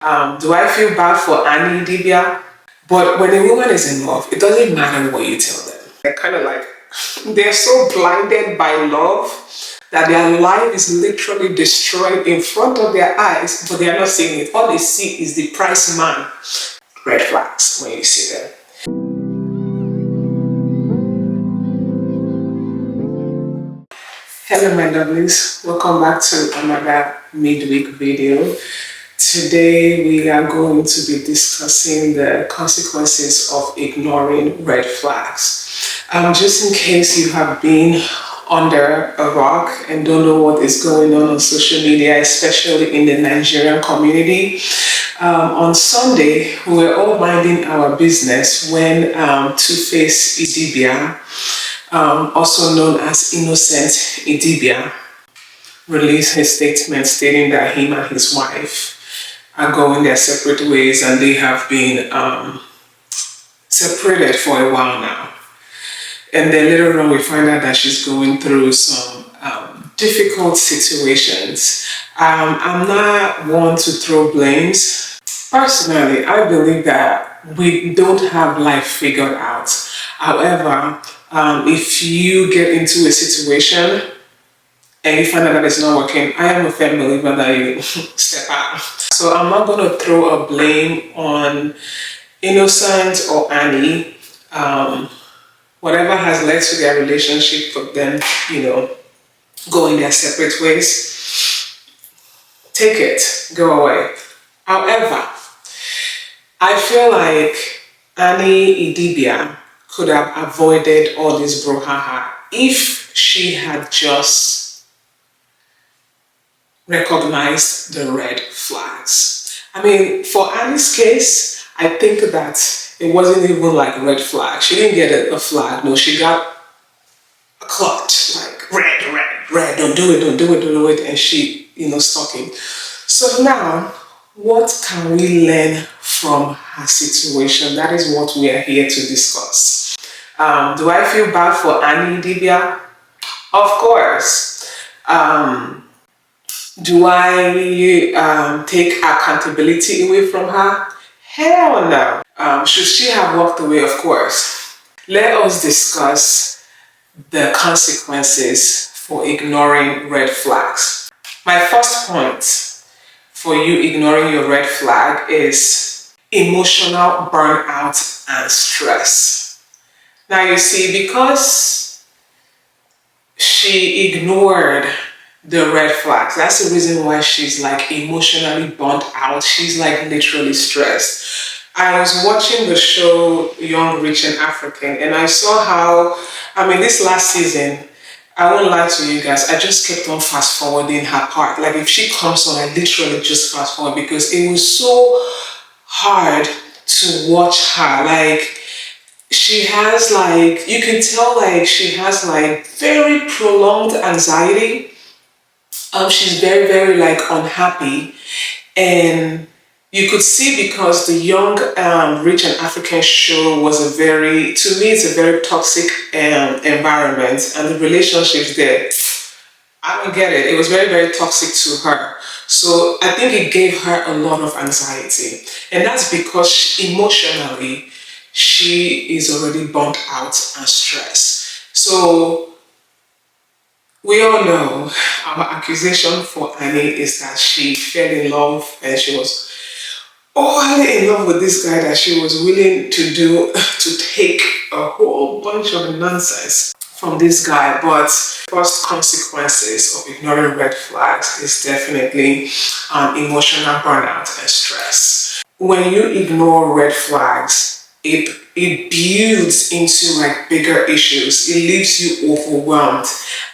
Do I feel bad for Annie Idibia? But when a woman is in love, it doesn't matter what you tell them. They're kind of like, they're so blinded by love that their life is literally destroyed in front of their eyes, but they are not seeing it. All they see is the price man. Red flags when you see them. Hello my lovelies, welcome back to another midweek video. Today we are going to be discussing the consequences of ignoring red flags. Just in case you have been under a rock and don't know what is going on social media, especially in the Nigerian community. On Sunday, we were all minding our business when Two-Face Idibia, also known as Innocent Idibia, released his statement stating that him and his wife are going their separate ways and they have been separated for a while now. And then later on we find out that she's going through some difficult situations. I'm not one to throw blames. Personally, I believe that we don't have life figured out. However, if you get into a situation and you find out that it's not working, I am a firm believer that you step out. So I'm not going to throw a blame on Innocent or Annie. Whatever has led to their relationship for them, going their separate ways, take it, go away. However, I feel like Annie Idibia could have avoided all this brouhaha if she had just recognized the red flags. I mean, for Annie's case, I think that it wasn't even like a red flag. She didn't get a flag. No, she got a clutch, like red, don't do it. And she, stuck it. So now, what can we learn from her situation? That is what we are here to discuss. Do I feel bad for Annie Idibia? Of course. Do I take accountability away from her? Hell no. Should she have walked away? Of course. Let us discuss the consequences for ignoring red flags. My first point for you ignoring your red flag is emotional burnout and stress. Now you see, because she ignored the red flags, that's the reason why she's like emotionally burnt out. She's like literally stressed. I was watching the show Young, Rich and African, and I saw how, this last season, I won't lie to you guys, I just kept on fast forwarding her part. Like if she comes on, I literally just fast forward because it was so hard to watch her. Like she has you can tell she has very prolonged anxiety. She's very, very unhappy, and you could see because the Young, Rich and African show was to me, it's a very toxic environment, and the relationships there, I don't get it. It was very, very toxic to her. So I think it gave her a lot of anxiety, and that's because emotionally, she is already burnt out and stressed. So we all know our accusation for Annie is that she fell in love and she was in love with this guy that she was willing to take a whole bunch of nonsense from this guy. But first consequences of ignoring red flags is definitely emotional burnout and stress. When you ignore red flags, it builds into bigger issues. It leaves you overwhelmed,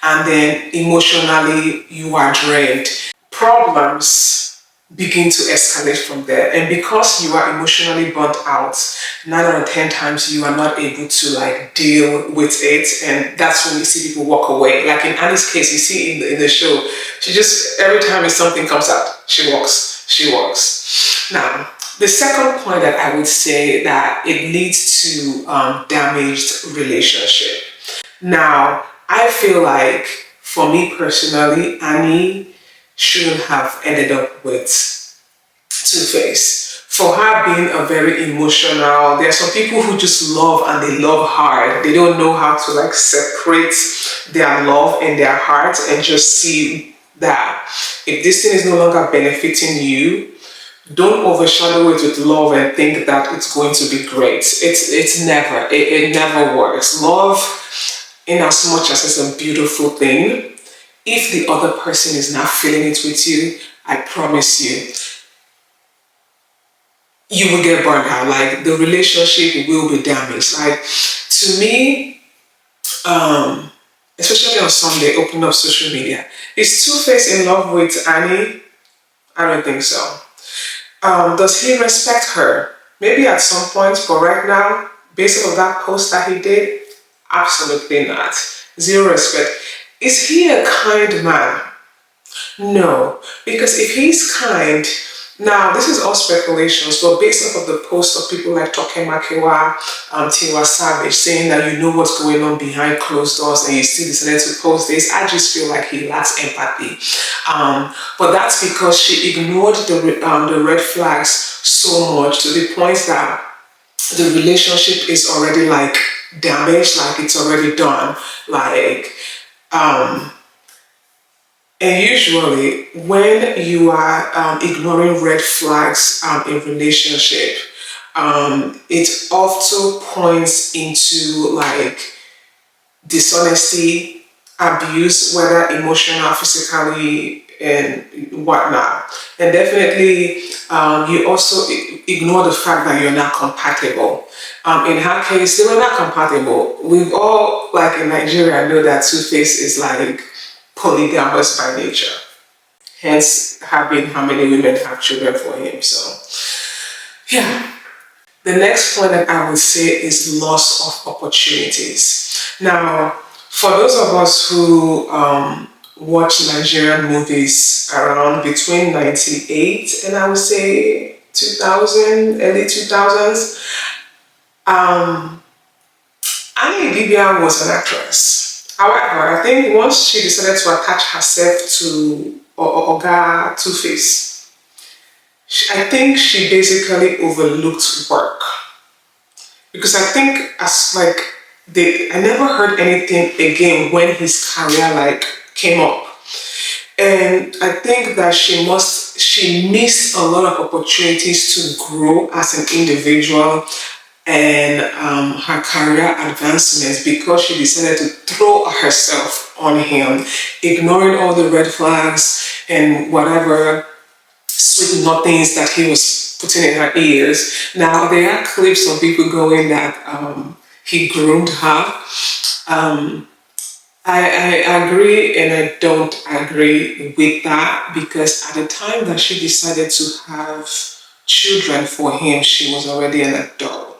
and then emotionally you are drained. Problems begin to escalate from there, and because you are emotionally burnt out, 9 out of 10 times you are not able to deal with it, and that's when you see people walk away. Like in Annie's case, you see in the show, she just, every time something comes out, she walks. Now, the second point that I would say that it leads to damaged relationship. Now, I feel like, for me personally, Annie shouldn't have ended up with Two-Face. For her being a very emotional, there are some people who just love and they love hard. They don't know how to like separate their love and their heart and just see that if this thing is no longer benefiting you, don't overshadow it with love and think that it's going to be great. It never works. Love, in as much as it's a beautiful thing, if the other person is not feeling it with you, I promise you, you will get burned out. Like the relationship will be damaged. Like to me, especially on Sunday, open up social media. Is Two-Face in love with Annie? I don't think so. Does he respect her? Maybe at some point, but right now, based on that post that he did, absolutely not. Zero respect. Is he a kind man? No, because if he's kind, now this is all speculations, but based off of the post of people like Toke Makiwa, Tiwa Savage, saying that you know what's going on behind closed doors and you still decided to post this, I just feel like he lacks empathy. But that's because she ignored the red flags so much to the point that the relationship is already like damaged, like it's already done, like. And usually, when you are ignoring red flags in relationship, it often points into like dishonesty, abuse, whether emotional, physically, and whatnot. And definitely, you also ignore the fact that you're not compatible. In her case, they were not compatible. We've all, like in Nigeria, know that Two-Face is like polygamous by nature. Hence, having how many women have children for him. So, yeah. The next point that I would say is loss of opportunities. Now, for those of us who watch Nigerian movies around between 98 and I would say 2000, early 2000s, Annie Idibia was an actress. However, I think once she decided to attach herself to Oga Two-Face, I think she basically overlooked work. Because I think I never heard anything again when his career like came up. And I think that she missed a lot of opportunities to grow as an individual and her career advancements because she decided to throw herself on him, ignoring all the red flags and whatever sweet nothings that he was putting in her ears. Now, there are clips of people going that he groomed her. I agree and I don't agree with that because at the time that she decided to have children for him, she was already an adult.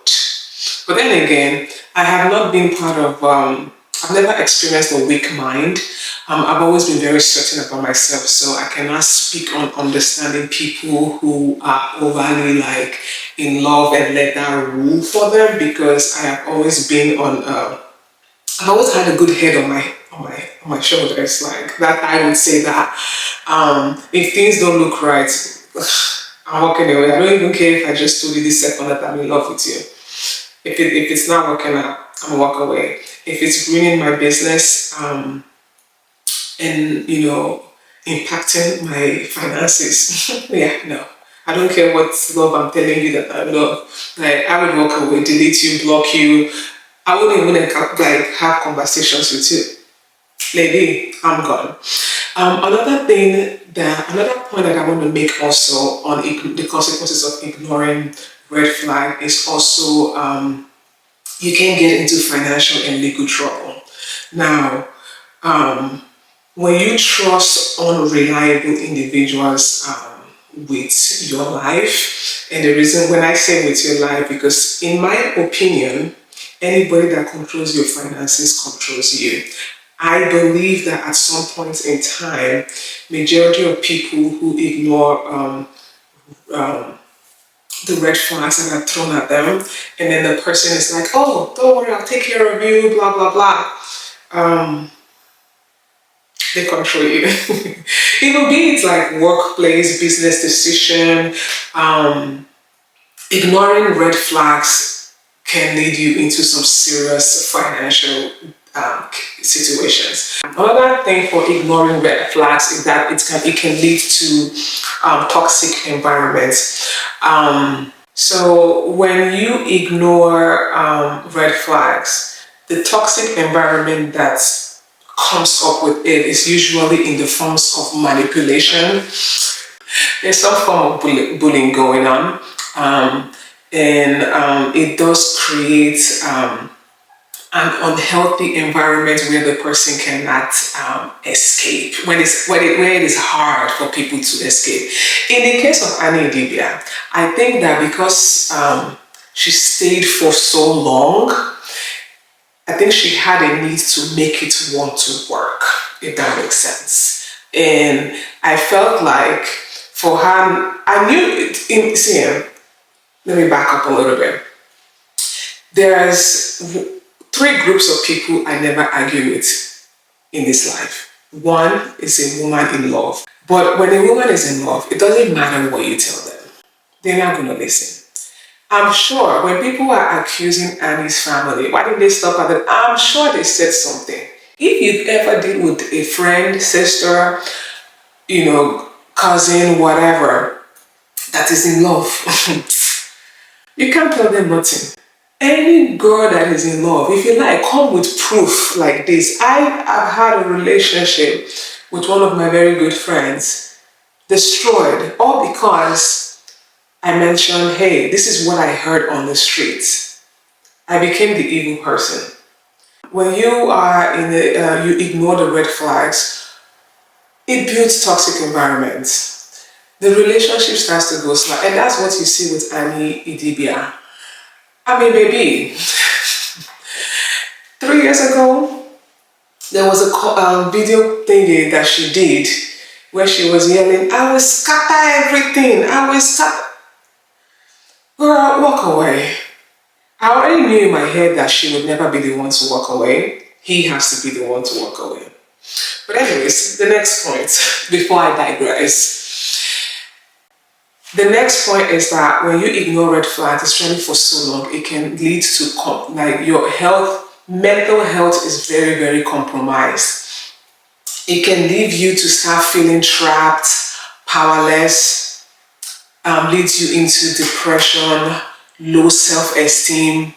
But then again, I have not been part of, I've never experienced a weak mind. I've always been very certain about myself, so I cannot speak on understanding people who are overly like in love and let that rule for them because I have always been on, I've always had a good head on my shoulders, like that. I would say that if things don't look right, I'm walking away. I don't even care if I just told you this second that I'm in love with you. If it's not working out, I'm walk away. If it's ruining my business and impacting my finances, yeah, no. I don't care what love I'm telling you that I love. Like I would walk away, delete you, block you. I wouldn't even like have conversations with you. Lady, I'm gone. Another point that I want to make also on the consequences of ignoring red flag is also you can get into financial and legal trouble. Now, when you trust unreliable individuals with your life, and the reason when I say with your life, because in my opinion, anybody that controls your finances controls you. I believe that at some point in time, majority of people who ignore the red flags that are thrown at them, and then the person is like, "Oh, don't worry, I'll take care of you," blah blah blah. They control you. Even be it like workplace, business decision, ignoring red flags can lead you into some serious financial situations. Another thing for ignoring red flags is that it can lead to toxic environments. So when you ignore red flags, the toxic environment that comes up with it is usually in the forms of manipulation. There's some form of bullying going on, and it does create an unhealthy environment where the person cannot escape, where it is hard for people to escape. In the case of Annie Idibia, I think that because she stayed for so long, I think she had a need to make it want to work, if that makes sense. And I felt like for her, I knew it, let me back up a little bit. There's three groups of people I never argue with in this life. One is a woman in love. But when a woman is in love, it doesn't matter what you tell them. They're not going to listen. I'm sure when people are accusing Annie's family, why did they stop at that? I'm sure they said something. If you ever deal with a friend, sister, cousin, whatever, that is in love, you can't tell them nothing. Any girl that is in love, if you like, come with proof like this. I have had a relationship with one of my very good friends destroyed, all because I mentioned, hey, this is what I heard on the streets. I became the evil person. When you are you ignore the red flags, it builds toxic environments. The relationship starts to go slow, and that's what you see with Annie Idibia. I mean, baby, 3 years ago, there was a video thingy that she did where she was yelling, I will scatter everything, I will scatter. Girl, walk away. I already knew in my head that she would never be the one to walk away. He has to be the one to walk away. But anyways, the next point, before I digress. The next point is that when you ignore red flags, especially for so long, it can lead to your health, mental health is very, very compromised. It can lead you to start feeling trapped, powerless, leads you into depression, low self-esteem,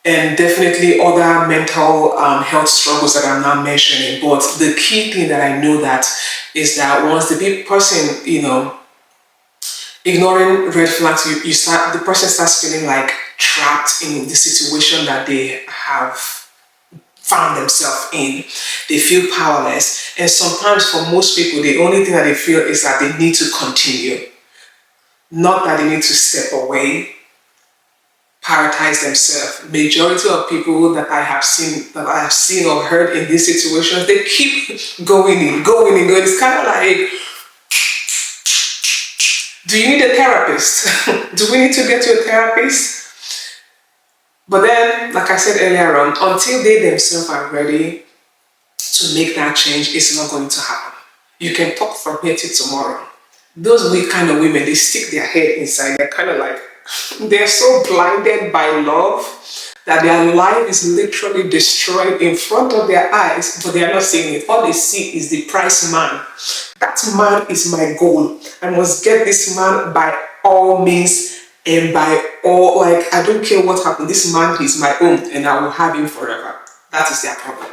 and definitely other mental health struggles that I'm not mentioning. But the key thing that I know that is that once the person, ignoring red flags, the person starts feeling like trapped in the situation that they have found themselves in. They feel powerless. And sometimes for most people, the only thing that they feel is that they need to continue. Not that they need to step away, prioritize themselves. Majority of people that I have seen or heard in these situations, they keep going in. It's kind of like, do you need a therapist? Do we need to get to a therapist? But then, like I said earlier on, until they themselves are ready to make that change, it's not going to happen. You can talk from here till tomorrow. Those kind of women, they stick their head inside. They're kind of like, they're so blinded by love that their life is literally destroyed in front of their eyes, but they are not seeing it. All they see is the price man. That man is my goal. I must get this man by all means and by all, I don't care what happens. This man is my own and I will have him forever. That is their problem.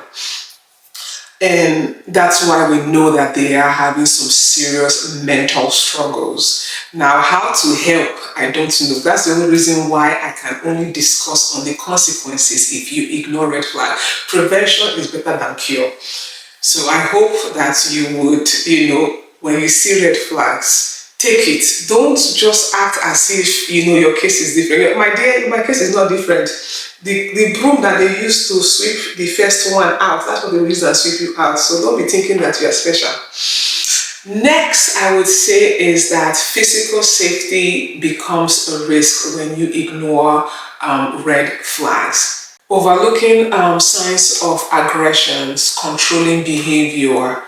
And that's why we know that they are having some serious mental struggles. Now, how to help, I don't know. That's the only reason why I can only discuss on the consequences if you ignore red flag. Prevention is better than cure. So I hope that you would, when you see red flags, take it. Don't just act as if, your case is different. My dear, my case is not different. The broom that they use to sweep the first one out, that's what they use to sweep you out. So don't be thinking that you are special. Next, I would say is that physical safety becomes a risk when you ignore red flags. Overlooking signs of aggressions, controlling behavior,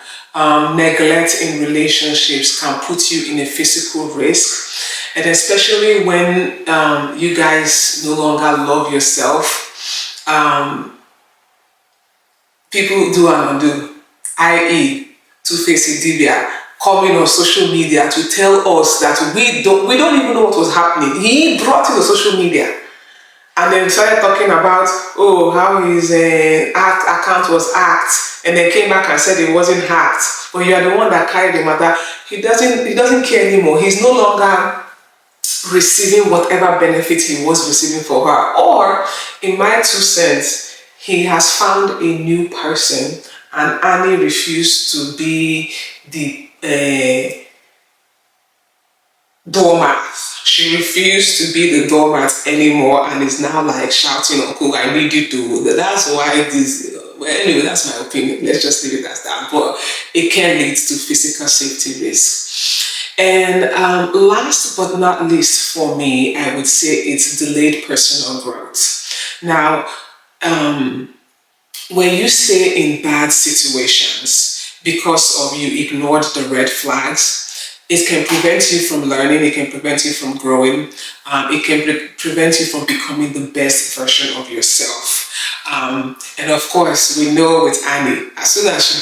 neglect in relationships can put you in a physical risk. And especially when you guys no longer love yourself, people do and undo, i.e. Two-Face Idibia coming on social media to tell us that we don't even know what was happening. He brought it to social media and then started talking about, oh, how his account was hacked, and then came back and said it wasn't hacked, but you are the one that carried the matter. He doesn't care anymore. He's no longer receiving whatever benefit he was receiving for her. Or, in my 2 cents, he has found a new person, and Annie refused to be the doormat. She refused to be the doormat anymore and is now like shouting, Uncle, I need you to. That's why this. Well, anyway, that's my opinion. Let's just leave it as that. But it can lead to physical safety risks. And last but not least for me, I would say it's delayed personal growth. Now, when you stay in bad situations because of you ignored the red flags, it can prevent you from learning, it can prevent you from growing, it can prevent you from becoming the best version of yourself. And of course, we know with Annie, as soon as she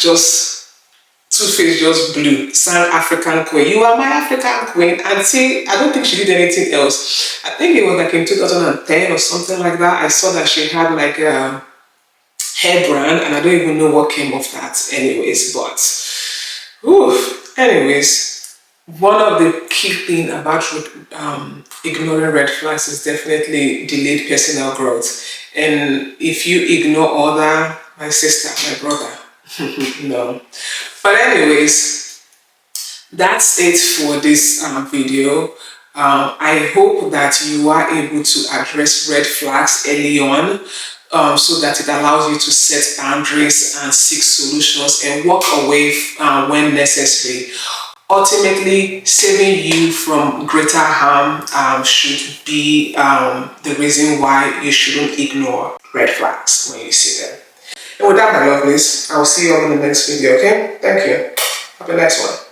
Two-Face just blew, South African queen. You are my African queen. And see, I don't think she did anything else. I think it was like in 2010 or something like that. I saw that she had like a hair brand, and I don't even know what came of that anyways, but anyways, one of the key things about ignoring red flags is definitely delayed personal growth. And if you ignore other, my sister, my brother, no. But anyways, that's it for this video. I hope that you are able to address red flags early on, so that it allows you to set boundaries and seek solutions and walk away when necessary. Ultimately, saving you from greater harm should be the reason why you shouldn't ignore red flags when you see them. And with that, my lovelies, I will see you all in the next video, okay? Thank you. Have a nice one.